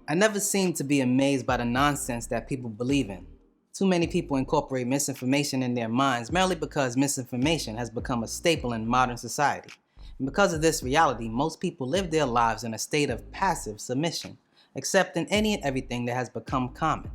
I never seem to be amazed by the nonsense that people believe in. Too many people incorporate misinformation in their minds merely because misinformation has become a staple in modern society. And because of this reality, most people live their lives in a state of passive submission, accepting any and everything that has become common.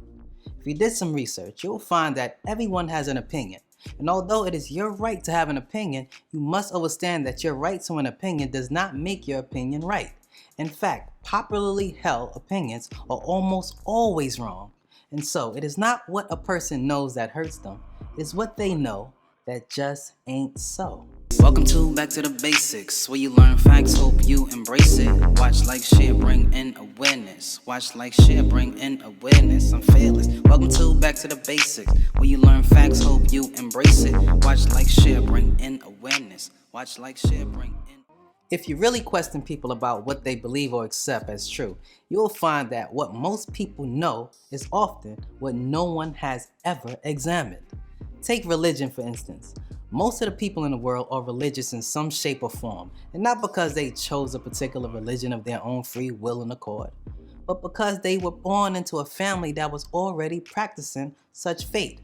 If you did some research, you'll find that everyone has an opinion. And although it is your right to have an opinion, you must understand that your right to an opinion does not make your opinion right. In fact, popularly held opinions are almost always wrong. And so, it is not what a person knows that hurts them, it is what they know that just ain't so. Welcome to Back to the Basics, where you learn facts, hope you embrace it. Watch, like, share, bring in awareness. Watch, like, share, bring in awareness. I'm fearless. Welcome to Back to the Basics, where you learn facts, hope you embrace it. Watch, like, share, bring in awareness. Watch, like, share, bring in. If you really question people about what they believe or accept as true, you'll find that what most people know is often what no one has ever examined. Take religion, for instance. Most of the people in the world are religious in some shape or form, and not because they chose a particular religion of their own free will and accord, but because they were born into a family that was already practicing such faith.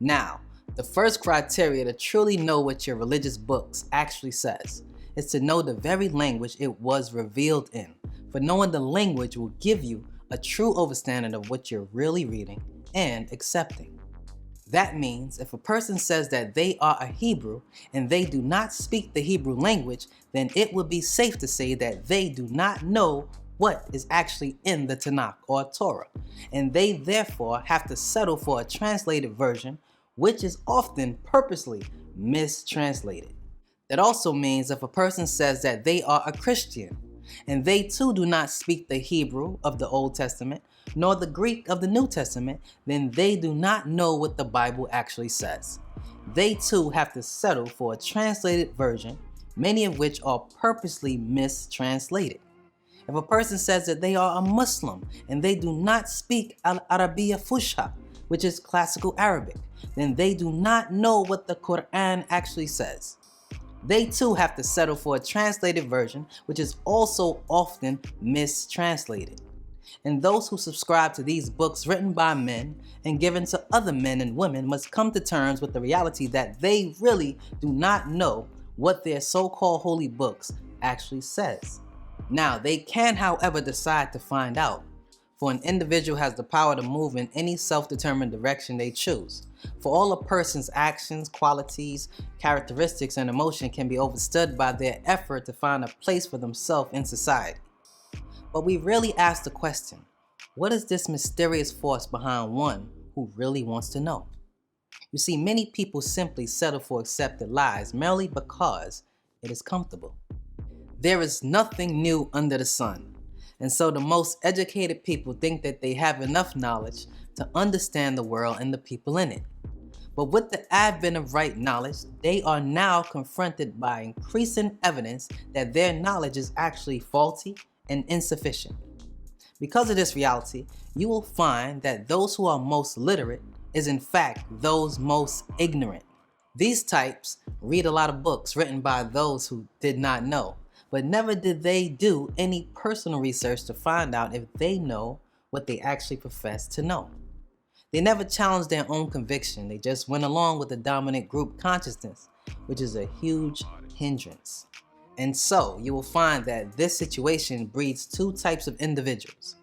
Now, the first criteria to truly know what your religious books actually says is to know the very language it was revealed in, for knowing the language will give you a true understanding of what you're really reading and accepting. That means if a person says that they are a Hebrew and they do not speak the Hebrew language, then it would be safe to say that they do not know what is actually in the Tanakh or Torah, and they therefore have to settle for a translated version, which is often purposely mistranslated. That also means if a person says that they are a Christian and they too do not speak the Hebrew of the Old Testament nor the Greek of the New Testament, then they do not know what the Bible actually says. They too have to settle for a translated version, many of which are purposely mistranslated. If a person says that they are a Muslim and they do not speak Al-Arabiya Fusha, which is classical Arabic, then they do not know what the Quran actually says. They too have to settle for a translated version, which is also often mistranslated. And those who subscribe to these books written by men and given to other men and women must come to terms with the reality that they really do not know what their so-called holy books actually says. Now, they can, however, decide to find out, for an individual has the power to move in any self-determined direction they choose. For all a person's actions, qualities, characteristics, and emotion can be understood by their effort to find a place for themselves in society. But we really ask the question, what is this mysterious force behind one who really wants to know? You see, many people simply settle for accepted lies merely because it is comfortable. There is nothing new under the sun. And so the most educated people think that they have enough knowledge to understand the world and the people in it. But with the advent of right knowledge, they are now confronted by increasing evidence that their knowledge is actually faulty and insufficient. Because of this reality, you will find that those who are most literate is in fact those most ignorant. These types read a lot of books written by those who did not know, but never did they do any personal research to find out if they know what they actually profess to know. They never challenged their own conviction, they just went along with the dominant group consciousness, which is a huge hindrance. And so, you will find that this situation breeds two types of individuals.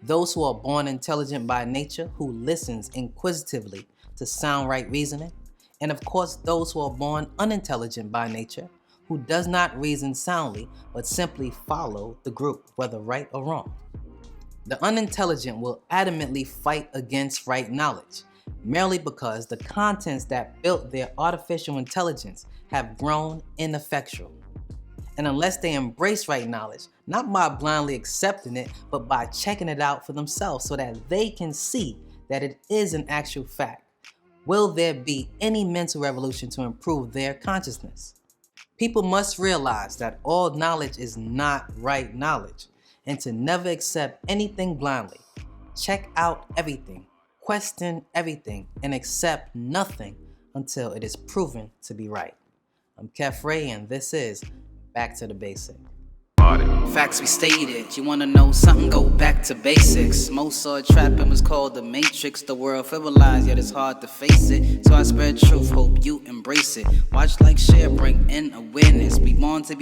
Those who are born intelligent by nature, who listens inquisitively to sound right reasoning, and of course those who are born unintelligent by nature, who does not reason soundly, but simply follow the group, whether right or wrong. The unintelligent will adamantly fight against right knowledge, merely because the contents that built their artificial intelligence have grown ineffectual. And unless they embrace right knowledge, not by blindly accepting it, but by checking it out for themselves so that they can see that it is an actual fact, will there be any mental revolution to improve their consciousness. People must realize that all knowledge is not right knowledge, and to never accept anything blindly. Check out everything, question everything, and accept nothing until it is proven to be right. I'm Ankhtwy, and this is Back to the Basic. about it. Facts we stated. You wanna know something? Go back to basics. Most saw a trap and was called the Matrix. The world filled with lies, yet it's hard to face it. So I spread truth, hope you embrace it. Watch, like, share, bring in awareness. We born to be